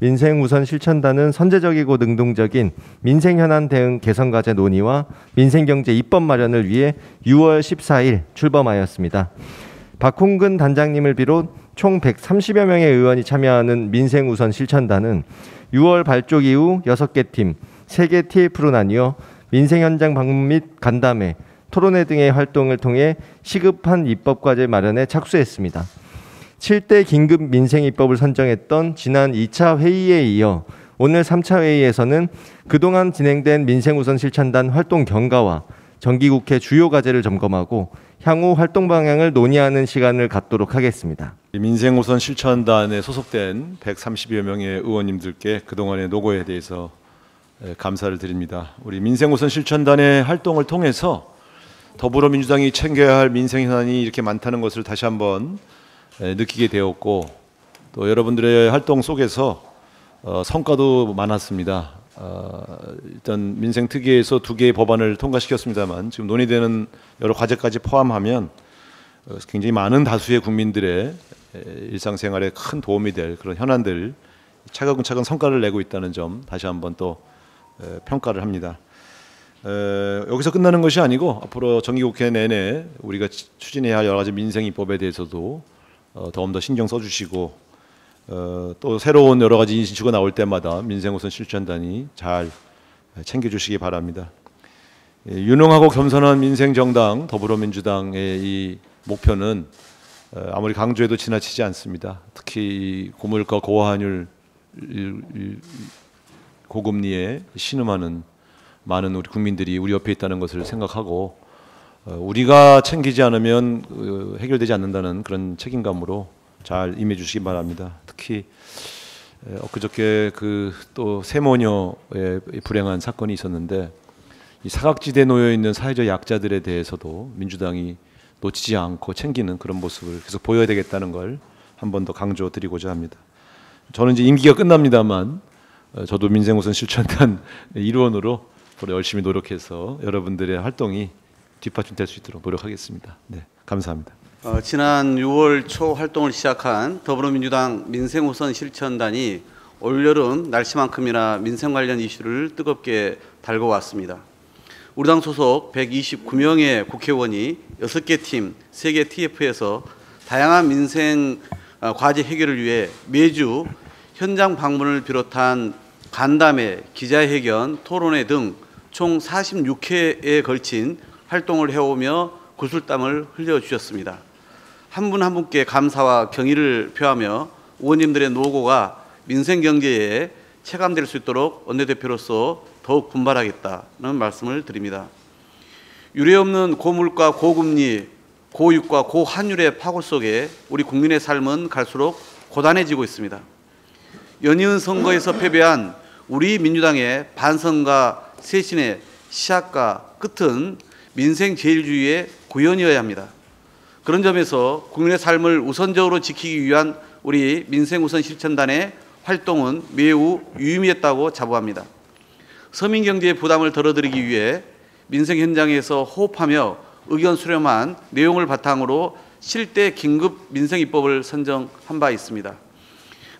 민생우선 실천단은 선제적이고 능동적인 민생현안 대응 개선과제 논의와 민생경제 입법 마련을 위해 6월 14일 출범하였습니다. 박홍근 단장님을 비롯 총 130여 명의 의원이 참여하는 민생우선 실천단은 6월 발족 이후 6개 팀, 3개 TF로 나뉘어 민생현장 방문 및 간담회, 토론회 등의 활동을 통해 시급한 입법과제 마련에 착수했습니다. 7대 긴급 민생입법을 선정했던 지난 2차 회의에 이어 오늘 3차 회의에서는 그동안 진행된 민생우선 실천단 활동 경과와 정기국회 주요 과제를 점검하고 향후 활동 방향을 논의하는 시간을 갖도록 하겠습니다. 민생우선 실천단에 소속된 130여 명의 의원님들께 그동안의 노고에 대해서 감사를 드립니다. 우리 민생우선 실천단의 활동을 통해서 더불어민주당이 챙겨야 할 민생 현안이 이렇게 많다는 것을 다시 한번 느끼게 되었고, 또 여러분들의 활동 속에서 성과도 많았습니다. 일단 민생특위에서 2개의 법안을 통과시켰습니다만 지금 논의되는 여러 과제까지 포함하면 굉장히 많은 다수의 국민들의 일상생활에 큰 도움이 될 그런 현안들 차근차근 성과를 내고 있다는 점 다시 한번 또 평가를 합니다. 여기서 끝나는 것이 아니고 앞으로 정기국회 내내 우리가 추진해야 할 여러 가지 민생 입법에 대해서도 더욱 더 신경 써주시고, 또 새로운 여러 가지 이슈가 나올 때마다 민생우선 실천단이 잘 챙겨주시기 바랍니다. 유능하고 겸손한 민생정당 더불어민주당의 이 목표는 아무리 강조해도 지나치지 않습니다. 특히 고물가 고환율 고금리에 신음하는 많은 우리 국민들이 우리 옆에 있다는 것을 생각하고 우리가 챙기지 않으면 해결되지 않는다는 그런 책임감으로 잘 임해 주시기 바랍니다. 특히 엊그저께 또 세모녀의 불행한 사건이 있었는데 이 사각지대에 놓여 있는 사회적 약자들에 대해서도 민주당이 놓치지 않고 챙기는 그런 모습을 계속 보여야 되겠다는 걸 한 번 더 강조드리고자 합니다. 저는 이제 임기가 끝납니다만 저도 민생우선 실천단 일원으로 앞으로 열심히 노력해서 여러분들의 활동이 뒷받침될 수 있도록 노력하겠습니다. 네, 감사합니다. 지난 6월 초 활동을 시작한 더불어민주당 민생우선 실천단이 올여름 날씨만큼이나 민생 관련 이슈를 뜨겁게 달궈왔습니다. 우리 당 소속 129명의 국회의원이 6개 팀, 3개 TF에서 다양한 민생 과제 해결을 위해 매주 현장 방문을 비롯한 간담회, 기자회견, 토론회 등 총 46회에 걸친 활동을 해오며 구슬땀을 흘려주셨습니다. 한 분 한 분께 감사와 경의를 표하며 의원님들의 노고가 민생경제에 체감될 수 있도록 원내대표로서 더욱 분발하겠다는 말씀을 드립니다. 유례없는 고물가, 고금리, 고유가, 고환율의 파고 속에 우리 국민의 삶은 갈수록 고단해지고 있습니다. 연이은 선거에서 패배한 우리 민주당의 반성과 쇄신의 시작과 끝은 민생제일주의의 구현이어야 합니다. 그런 점에서 국민의 삶을 우선적으로 지키기 위한 우리 민생우선 실천단의 활동은 매우 유의미했다고 자부합니다. 서민경제의 부담을 덜어드리기 위해 민생 현장에서 호흡하며 의견 수렴한 내용을 바탕으로 실대 긴급 민생입법을 선정한 바 있습니다.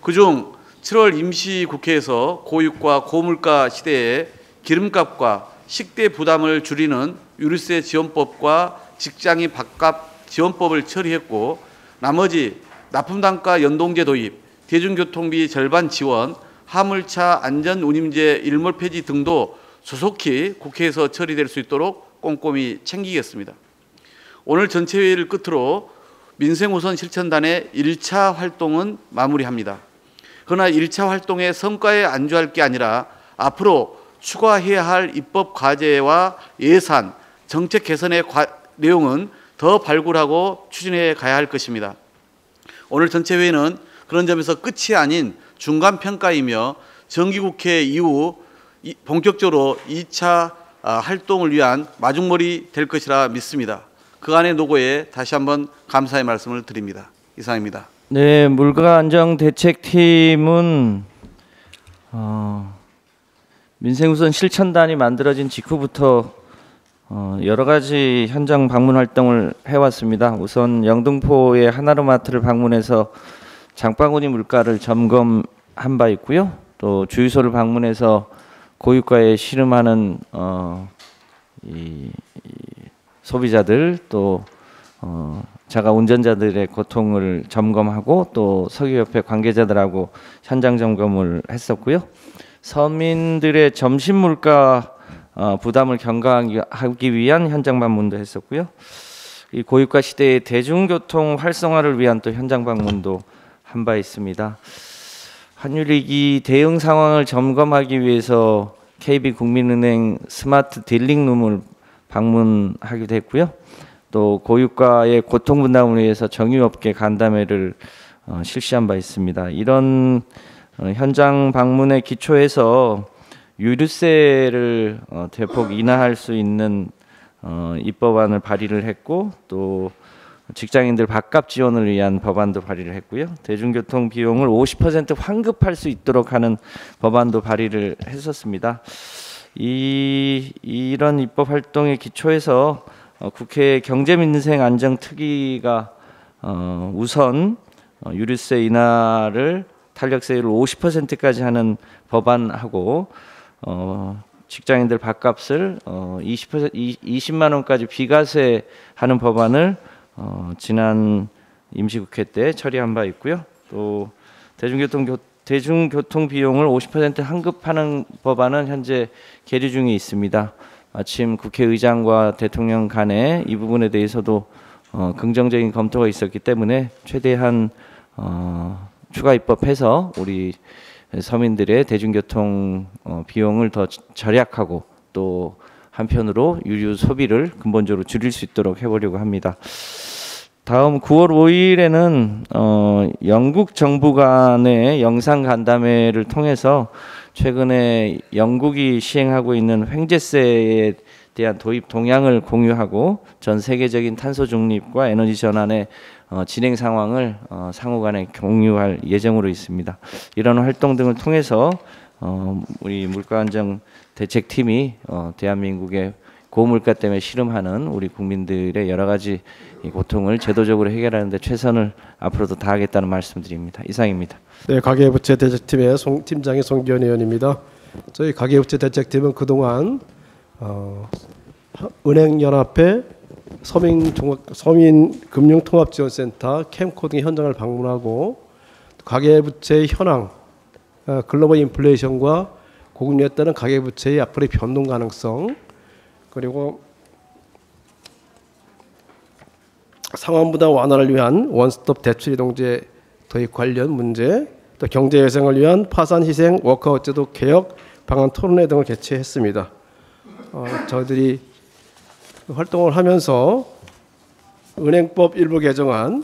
그중 7월 임시국회에서 고유가 고물가 시대에 기름값과 식대 부담을 줄이는 유류세 지원법과 직장인 밥값 지원법을 처리했고, 나머지 납품단가 연동제 도입, 대중교통비 절반 지원, 화물차 안전운임제 일몰 폐지 등도 조속히 국회에서 처리될 수 있도록 꼼꼼히 챙기겠습니다. 오늘 전체 회의를 끝으로 민생우선 실천단의 1차 활동은 마무리합니다. 그러나 1차 활동의 성과에 안주할 게 아니라 앞으로 추가해야 할 입법 과제와 예산, 정책 개선의 내용은 더 발굴하고 추진해 가야 할 것입니다. 오늘 전체 회의는 그런 점에서 끝이 아닌 중간평가이며 정기국회 이후 본격적으로 2차 활동을 위한 마중물이 될 것이라 믿습니다. 그간의 노고에 다시 한번 감사의 말씀을 드립니다. 이상입니다. 네, 물가안정대책팀은 민생우선 실천단이 만들어진 직후부터 여러 가지 현장 방문 활동을 해왔습니다. 우선 영등포의 하나로마트를 방문해서 장바구니 물가를 점검한 한 바 있고요. 또 주유소를 방문해서 고유가에 씨름하는 이 소비자들 또 자가 운전자들의 고통을 점검하고 또 석유협회 관계자들하고 현장 점검을 했었고요. 서민들의 점심 물가 부담을 경감하기 위한 현장 방문도 했었고요. 이 고유가 시대의 대중교통 활성화를 위한 또 현장 방문도 한 바 있습니다. 환율위기 대응 상황을 점검하기 위해서 KB국민은행 스마트 딜링룸을 방문하기도 했고요. 또 고유가의 고통 분담을 위해서 정유업계 간담회를 실시한 바 있습니다. 이런 현장 방문에 기초해서 유류세를 대폭 인하할 수 있는 입법안을 발의를 했고 또 직장인들 밥값 지원을 위한 법안도 발의를 했고요. 대중교통 비용을 50% 환급할 수 있도록 하는 법안도 발의를 했었습니다. 이런 입법 활동에 기초해서 국회 경제민생안정특위가 우선 유류세 인하를 탄력세율을 50%까지 하는 법안하고 직장인들 밥값을 20만 원까지 비과세 하는 법안을 지난 임시국회 때 처리한 바 있고요. 또 대중교통 비용을 50% 환급하는 법안은 현재 계류 중에 있습니다. 마침 국회의장과 대통령 간에 이 부분에 대해서도 긍정적인 검토가 있었기 때문에 최대한 추가 입법해서 우리 서민들의 대중교통 비용을 더 절약하고 또 한편으로 유류 소비를 근본적으로 줄일 수 있도록 해보려고 합니다. 다음 9월 5일에는 영국 정부 간의 영상 간담회를 통해서 최근에 영국이 시행하고 있는 횡재세에 대한 도입 동향을 공유하고 전 세계적인 탄소 중립과 에너지 전환의 진행 상황을 상호간에 공유할 예정으로 있습니다. 이런 활동 등을 통해서 우리 물가안정 대책팀이 대한민국의 고물가 때문에 씨름하는 우리 국민들의 여러 가지 고통을 제도적으로 해결하는 데 최선을 앞으로도 다하겠다는 말씀드립니다. 이상입니다. 네, 가계부채 대책팀의 팀장의 송기현 의원입니다. 저희 가계부채 대책팀은 그동안 은행연합회 서민금융통합지원센터 캠코 등의 현장을 방문하고 가계부채의 현황, 글로벌 인플레이션과 고금리에 따른 가계부채의 앞으로의 변동 가능성, 그리고 상환부담 완화를 위한 원스톱 대출 이동제 도입 관련 문제, 또 경제 회생을 위한 파산 희생 워크아웃 제도 개혁 방안 토론회 등을 개최했습니다. 저희들이 활동을 하면서 은행법 일부 개정안,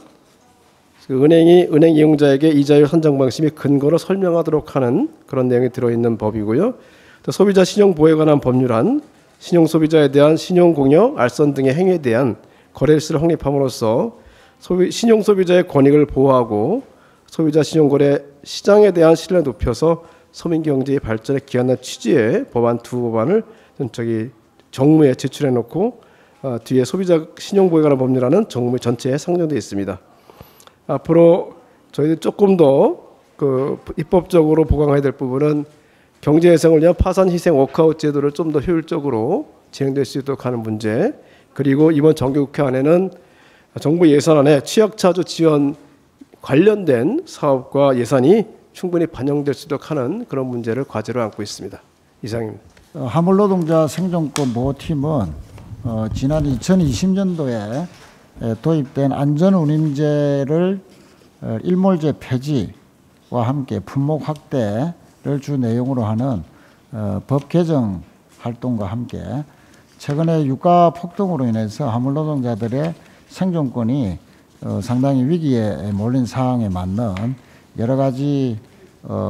은행이 은행 이용자에게 이자율 산정 방식의 근거로 설명하도록 하는 그런 내용이 들어있는 법이고요. 또 소비자 신용 보호에 관한 법률안, 신용 소비자에 대한 신용 공여, 알선 등의 행위에 대한 거래일수를 확립함으로써 신용 소비자의 권익을 보호하고 소비자 신용거래 시장에 대한 신뢰를 높여서 서민 경제의 발전에 기여하는 취지의 법안 두 법안을 정무에 제출해 놓고 뒤에 소비자 신용 보호에 관한 법률안은 정무 전체에 상정되어 있습니다. 앞으로 저희들 조금 더 입법적으로 보강해야 될 부분은 경제 회생을 위한 파산 희생 워크아웃 제도를 좀 더 효율적으로 진행될 수 있도록 하는 문제, 그리고 이번 정기국회 안에는 정부 예산안에 취약차주 지원 관련된 사업과 예산이 충분히 반영될 수 있도록 하는 그런 문제를 과제로 안고 있습니다. 이상입니다. 화물노동자 생존권 보호팀은 지난 2020년도에 도입된 안전운임제를 일몰제 폐지와 함께 품목 확대를 주 내용으로 하는 법 개정 활동과 함께 최근에 유가 폭등으로 인해서 화물노동자들의 생존권이 상당히 위기에 몰린 상황에 맞는 여러 가지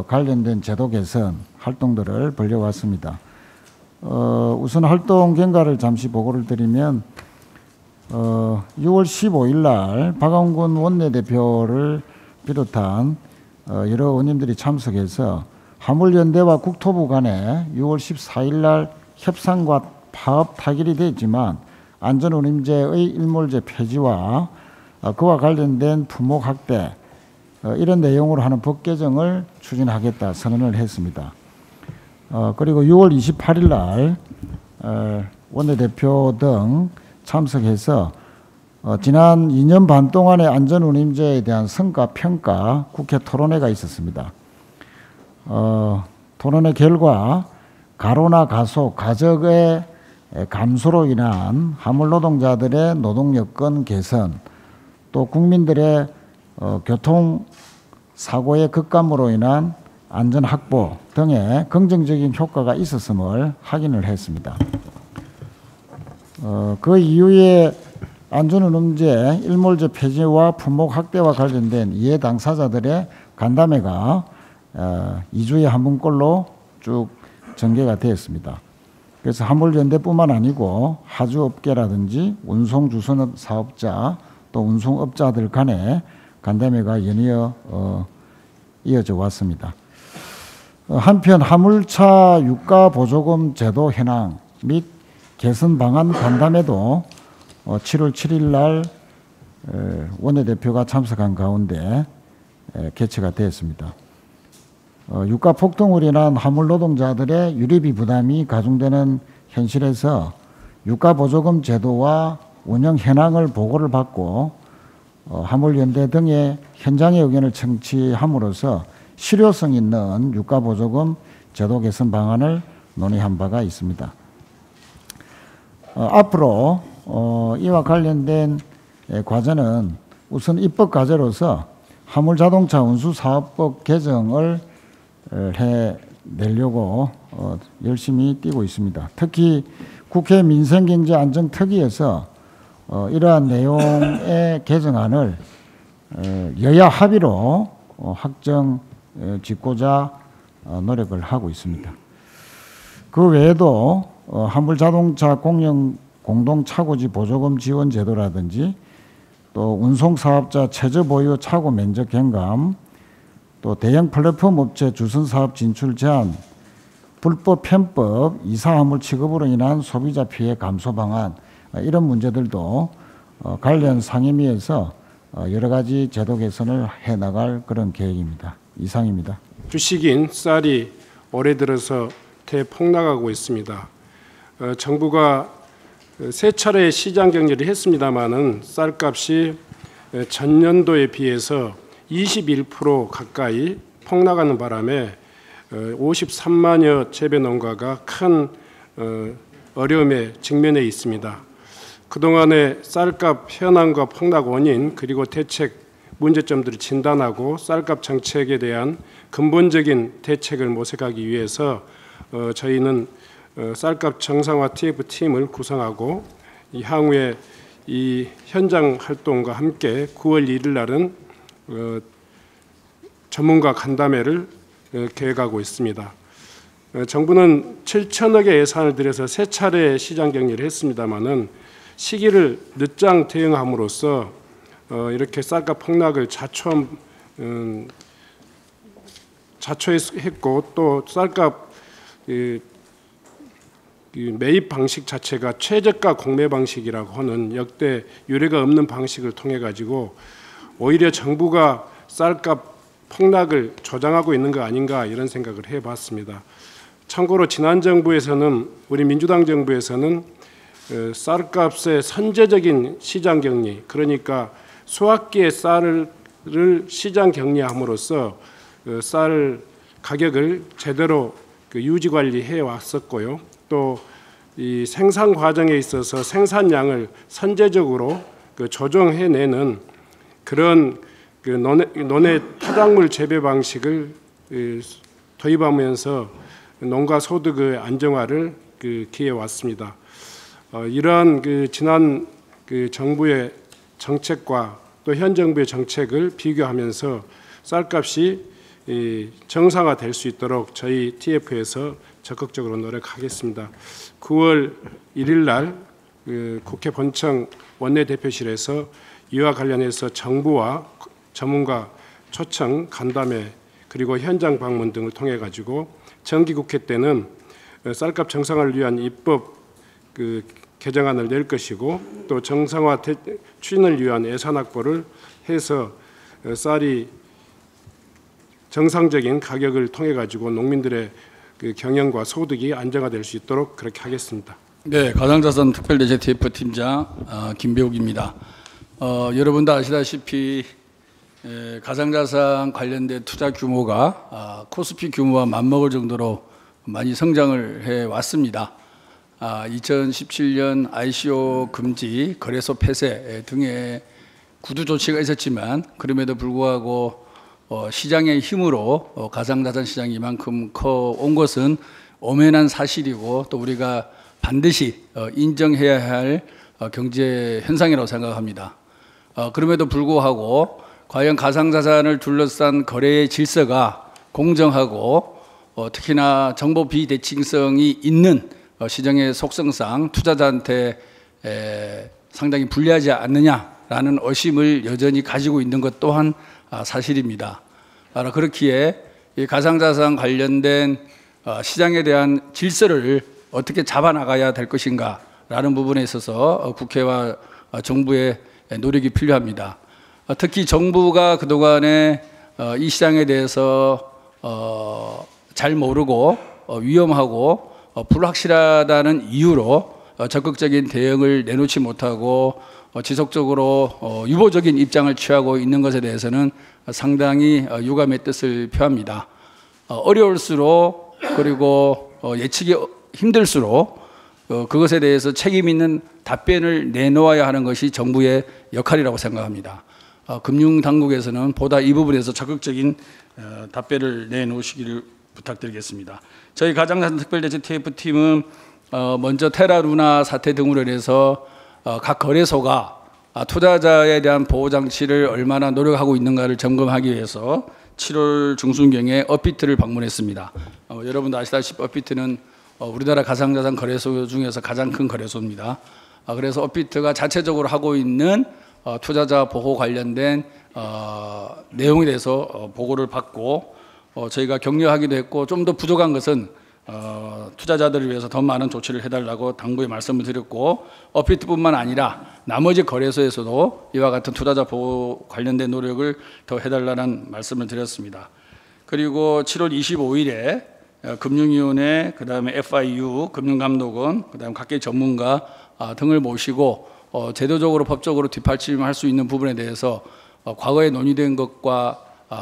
관련된 제도 개선 활동들을 벌여왔습니다. 우선 활동 경과를 잠시 보고를 드리면 6월 15일 날 박원군 원내대표를 비롯한 여러 의원님들이 참석해서 화물연대와 국토부 간에 6월 14일 날 협상과 파업 타결이 됐지만 안전운임제의 일몰제 폐지와 그와 관련된 품목 확대 이런 내용으로 하는 법 개정을 추진하겠다 선언을 했습니다. 그리고 6월 28일 날 원내대표 등 참석해서 지난 2년 반 동안의 안전운임제에 대한 성과 평가 국회 토론회가 있었습니다. 토론회 결과 가로나 가속, 가적의 감소로 인한 화물 노동자들의 노동 여건 개선, 또 국민들의 교통 사고의 급감으로 인한 안전 확보 등의 긍정적인 효과가 있었음을 확인을 했습니다. 그 이후에 안전운임제 일몰제 폐지와 품목 확대와 관련된 이해 당사자들의 간담회가 2주에 한 번꼴로 쭉 전개가 되었습니다. 그래서 화물연대뿐만 아니고 하주업계라든지 운송주선업 사업자 또 운송업자들 간의 간담회가 연이어 이어져 왔습니다. 한편 화물차 유가 보조금 제도 현황 및 개선 방안 간담회도 7월 7일 날 원내대표가 참석한 가운데 개최가 되었습니다. 유가 폭등으로 인한 화물 노동자들의 유류비 부담이 가중되는 현실에서 유가 보조금 제도와 운영 현황을 보고를 받고 화물연대 등의 현장의 의견을 청취함으로써 실효성 있는 유가 보조금 제도 개선 방안을 논의한 바가 있습니다. 앞으로 이와 관련된 과제는 우선 입법 과제로서 화물자동차 운수사업법 개정을 해내려고 열심히 뛰고 있습니다. 특히 국회 민생경제안정특위에서 이러한 내용의 개정안을 여야 합의로 확정 짓고자 노력을 하고 있습니다. 그 외에도 화물자동차 공동차고지 보조금 지원 제도라든지 또 운송사업자 최저 보유 차고 면적 경감, 또 대형 플랫폼 업체 주선사업 진출 제한, 불법 편법 이사화물 취급으로 인한 소비자 피해 감소 방안, 이런 문제들도 관련 상임위에서 여러 가지 제도 개선을 해나갈 그런 계획입니다. 이상입니다. 주식인 쌀이 올해 들어서 대폭락하고 있습니다. 정부가 세 차례 시장 격리를 했습니다마는 쌀값이 전년도에 비해서 21% 가까이 폭락하는 바람에 53만여 재배 농가가 큰 어려움에 직면해 있습니다. 그동안의 쌀값 현황과 폭락 원인 그리고 대책 문제점들을 진단하고 쌀값 정책에 대한 근본적인 대책을 모색하기 위해서 저희는 쌀값 정상화 TF팀을 구성하고 향후에 이 현장 활동과 함께 9월 1일 날은 전문가 간담회를 계획하고 있습니다. 정부는 7천억의 예산을 들여서 세 차례 시장 격리를 했습니다마는 시기를 늦장 대응함으로써 이렇게 쌀값 폭락을 자초했고 또 쌀값 매입 방식 자체가 최저가 공매 방식이라고 하는 역대 유례가 없는 방식을 통해 가지고 오히려 정부가 쌀값 폭락을 조장하고 있는 거 아닌가 이런 생각을 해봤습니다. 참고로 지난 정부에서는 우리 민주당 정부에서는 쌀값의 선제적인 시장 격리, 그러니까 수확기의 쌀을 시장 격리함으로써 쌀 가격을 제대로 유지 관리해 왔었고요. 또 이 생산 과정에 있어서 생산량을 선제적으로 조정해내는 그런 논해 토작물 재배 방식을 도입하면서 농가 소득의 안정화를 기해 왔습니다. 이러한 지난 정부의 정책과 또 현 정부의 정책을 비교하면서 쌀값이 정상화될 수 있도록 저희 TF에서 적극적으로 노력하겠습니다. 9월 1일 날 국회 본청 원내대표실에서 이와 관련해서 정부와 전문가 초청 간담회 그리고 현장 방문 등을 통해 가지고 정기국회 때는 쌀값 정상화를 위한 입법 개정안을 낼 것이고 또 정상화 추진을 위한 예산 확보를 해서 쌀이 정상적인 가격을 통해 가지고 농민들의 그 경영과 소득이 안정화될 수 있도록 그렇게 하겠습니다. 네, 가상자산 특별대책 TF 팀장 김배욱입니다. 여러분도 아시다시피 가상자산 관련된 투자 규모가 코스피 규모와 맞먹을 정도로 많이 성장을 해 왔습니다. 2017년 ICO 금지, 거래소 폐쇄 등의 구두 조치가 있었지만 그럼에도 불구하고 시장의 힘으로 가상자산 시장이 이만큼 커온 것은 엄연한 사실이고 또 우리가 반드시 인정해야 할 경제 현상이라고 생각합니다. 그럼에도 불구하고 과연 가상자산을 둘러싼 거래의 질서가 공정하고 특히나 정보 비대칭성이 있는 시장의 속성상 투자자한테 상당히 불리하지 않느냐라는 의심을 여전히 가지고 있는 것 또한 사실입니다. 그렇기에 이 가상자산 관련된 시장에 대한 질서를 어떻게 잡아나가야 될 것인가라는 부분에 있어서 국회와 정부의 노력이 필요합니다. 특히 정부가 그동안에 이 시장에 대해서 잘 모르고 위험하고 불확실하다는 이유로 적극적인 대응을 내놓지 못하고 지속적으로 유보적인 입장을 취하고 있는 것에 대해서는 상당히 유감의 뜻을 표합니다. 어려울수록 그리고 예측이 힘들수록 그것에 대해서 책임 있는 답변을 내놓아야 하는 것이 정부의 역할이라고 생각합니다. 금융당국에서는 보다 이 부분에서 적극적인 답변을 내놓으시기를 부탁드리겠습니다. 저희 가상자산 특별대책 TF팀은 먼저 테라루나 사태 등으로 인해서 각 거래소가 투자자에 대한 보호장치를 얼마나 노력하고 있는가를 점검하기 위해서 7월 중순경에 업비트를 방문했습니다. 여러분도 아시다시피 업비트는 우리나라 가상자산 거래소 중에서 가장 큰 거래소입니다. 그래서 업비트가 자체적으로 하고 있는 투자자 보호 관련된 내용에 대해서 보고를 받고 저희가 격려하기도 했고 좀 더 부족한 것은 투자자들을 위해서 더 많은 조치를 해달라고 당부의 말씀을 드렸고 업비트뿐만 아니라 나머지 거래소에서도 이와 같은 투자자 보호 관련된 노력을 더 해달라는 말씀을 드렸습니다. 그리고 7월 25일에 금융위원회, 그다음에 FIU, 금융감독원, 그다음에 각계 전문가 등을 모시고 제도적으로 법적으로 뒷받침할 수 있는 부분에 대해서 과거에 논의된 것과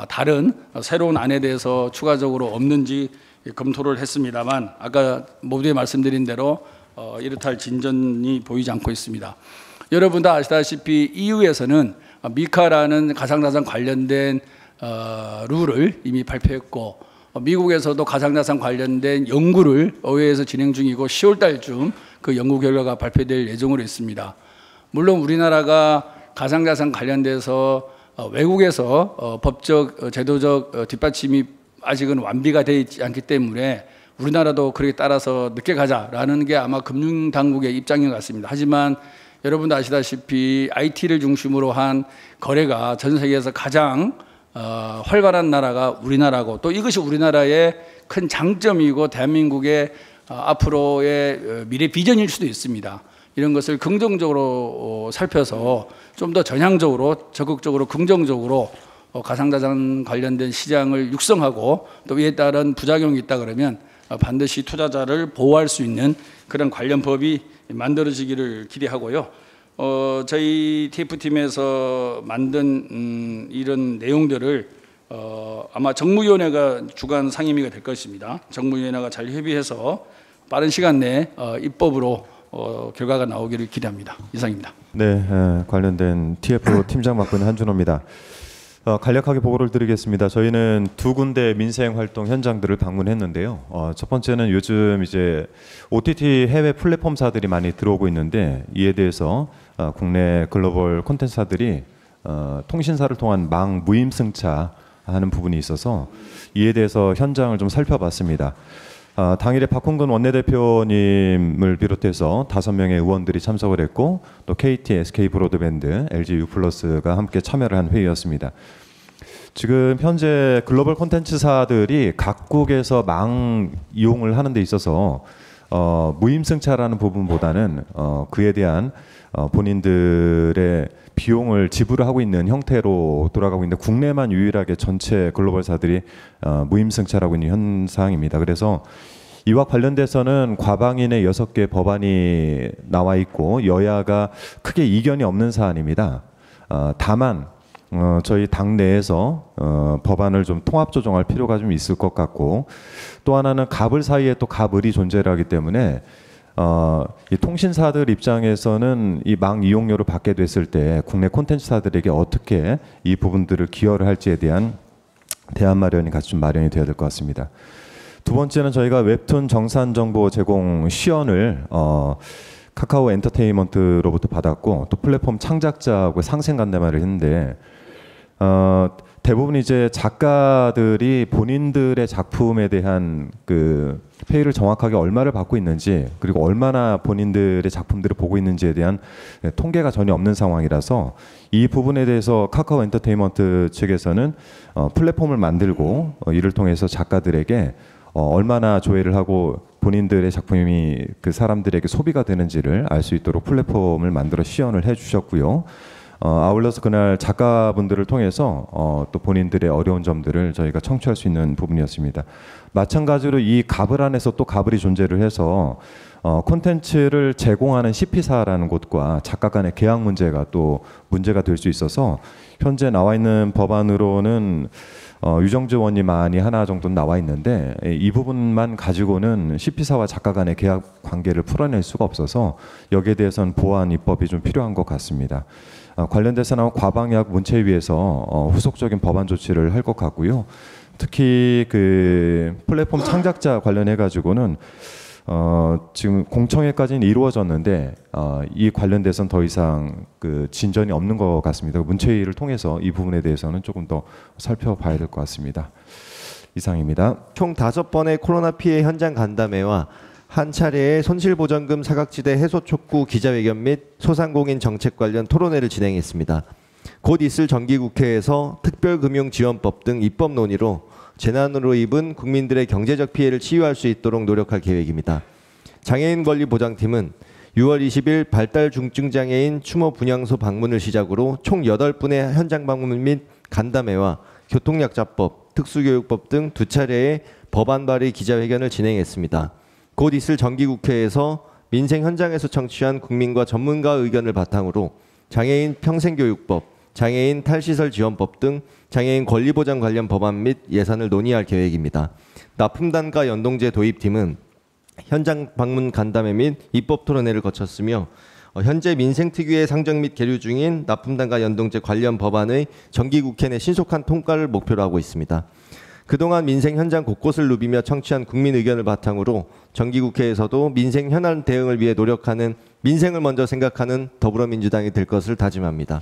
다른 새로운 안에 대해서 추가적으로 없는지 검토를 했습니다만 아까 모두에 말씀드린 대로 이렇다 진전이 보이지 않고 있습니다. 여러분 다 아시다시피 EU에서는 미카라는 가상자산 관련된 룰을 이미 발표했고 미국에서도 가상자산 관련된 연구를 의회에서 진행 중이고 10월 달쯤 그 연구 결과가 발표될 예정으로 있습니다. 물론 우리나라가 가상자산 관련돼서 외국에서 법적, 제도적 뒷받침이 아직은 완비가 되어 있지 않기 때문에 우리나라도 그렇게 따라서 늦게 가자라는 게 아마 금융당국의 입장인 것 같습니다. 하지만 여러분도 아시다시피 IT를 중심으로 한 거래가 전 세계에서 가장 활발한 나라가 우리나라고 또 이것이 우리나라의 큰 장점이고 대한민국의 앞으로의 미래 비전일 수도 있습니다. 이런 것을 긍정적으로 살펴서 좀 더 전향적으로 적극적으로 긍정적으로 가상자산 관련된 시장을 육성하고 또 이에 따른 부작용이 있다 그러면 반드시 투자자를 보호할 수 있는 그런 관련 법이 만들어지기를 기대하고요. 저희 TF팀에서 만든 이런 내용들을 아마 정무위원회가 주관 상임위가 될 것입니다. 정무위원회가 잘 협의해서 빠른 시간 내에 입법으로 결과가 나오기를 기대합니다. 이상입니다. 네, 관련된 TF 팀장 맡고 있는 한준호입니다. 간략하게 보고를 드리겠습니다. 저희는 두 군데 민생 활동 현장들을 방문했는데요. 첫 번째는 요즘 이제 OTT 해외 플랫폼사들이 많이 들어오고 있는데 이에 대해서 국내 글로벌 콘텐츠사들이 통신사를 통한 망 무임승차하는 부분이 있어서 이에 대해서 현장을 좀 살펴봤습니다. 당일에 박홍근 원내대표님을 비롯해서 5명의 의원들이 참석을 했고 또 KT, SK 브로드밴드, LG U+가 함께 참여를 한 회의였습니다. 지금 현재 글로벌 콘텐츠사들이 각국에서 망 이용을 하는 데 있어서 무임승차라는 부분보다는 그에 대한 본인들의 비용을 지불을 하고 있는 형태로 돌아가고 있는데 국내만 유일하게 전체 글로벌사들이 무임승차라고 있는 현상입니다. 그래서 이와 관련돼서는 과방인의 6개 법안이 나와 있고 여야가 크게 이견이 없는 사안입니다. 다만 저희 당 내에서 법안을 좀 통합 조정할 필요가 좀 있을 것 같고, 또 하나는 갑을 사이에 또 갑을이 존재를 하기 때문에 이 통신사들 입장에서는 이 망 이용료를 받게 됐을 때 국내 콘텐츠사들에게 어떻게 이 부분들을 기여를 할지에 대한 대안 마련이 같이 좀 마련이 되어야 될 것 같습니다. 두 번째는 저희가 웹툰 정산 정보 제공 시연을 카카오 엔터테인먼트로부터 받았고, 또 플랫폼 창작자하고 상생 간담회를 했는데 대부분 이제 작가들이 본인들의 작품에 대한 그 페이를 정확하게 얼마를 받고 있는지, 그리고 얼마나 본인들의 작품들을 보고 있는지에 대한 통계가 전혀 없는 상황이라서 이 부분에 대해서 카카오 엔터테인먼트 측에서는 플랫폼을 만들고 이를 통해서 작가들에게 얼마나 조회를 하고 본인들의 작품이 그 사람들에게 소비가 되는지를 알 수 있도록 플랫폼을 만들어 시연을 해주셨고요. 아울러서 그날 작가분들을 통해서 또 본인들의 어려운 점들을 저희가 청취할 수 있는 부분이었습니다. 마찬가지로 이 갑을 안에서 또 갑을이 존재를 해서 콘텐츠를 제공하는 CP사라는 곳과 작가 간의 계약 문제가 또 문제가 될 수 있어서 현재 나와 있는 법안으로는 유정주 의원님만이 하나 정도는 나와 있는데, 이 부분만 가지고는 CP사와 작가 간의 계약 관계를 풀어낼 수가 없어서 여기에 대해서는 보완 입법이 좀 필요한 것 같습니다. 관련돼서는 과방약 문체위에서 후속적인 법안 조치를 할 것 같고요. 특히 그 플랫폼 창작자 관련해 가지고는 지금 공청회까지는 이루어졌는데 이 관련돼서는 더 이상 그 진전이 없는 것 같습니다. 문체위를 통해서 이 부분에 대해서는 조금 더 살펴봐야 될 것 같습니다. 이상입니다. 총 5번의 코로나 피해 현장 간담회와 한 차례의 손실보전금 사각지대 해소 촉구 기자회견 및 소상공인 정책 관련 토론회를 진행했습니다. 곧 있을 정기국회에서 특별금융지원법 등 입법 논의로 재난으로 입은 국민들의 경제적 피해를 치유할 수 있도록 노력할 계획입니다. 장애인 권리 보장팀은 6월 20일 발달 중증 장애인 추모 분향소 방문을 시작으로 총 8분의 현장 방문 및 간담회와 교통약자법, 특수교육법 등 2차례의 법안 발의 기자회견을 진행했습니다. 곧 있을 정기국회에서 민생 현장에서 청취한 국민과 전문가 의견을 바탕으로 장애인 평생교육법, 장애인 탈시설 지원법 등 장애인 권리보장 관련 법안 및 예산을 논의할 계획입니다. 납품단가 연동제 도입팀은 현장 방문 간담회 및 입법 토론회를 거쳤으며 현재 민생특위의 상정 및 계류 중인 납품단가 연동제 관련 법안의 정기국회 내 신속한 통과를 목표로 하고 있습니다. 그동안 민생 현장 곳곳을 누비며 청취한 국민 의견을 바탕으로 정기국회에서도 민생 현안 대응을 위해 노력하는 민생을 먼저 생각하는 더불어민주당이 될 것을 다짐합니다.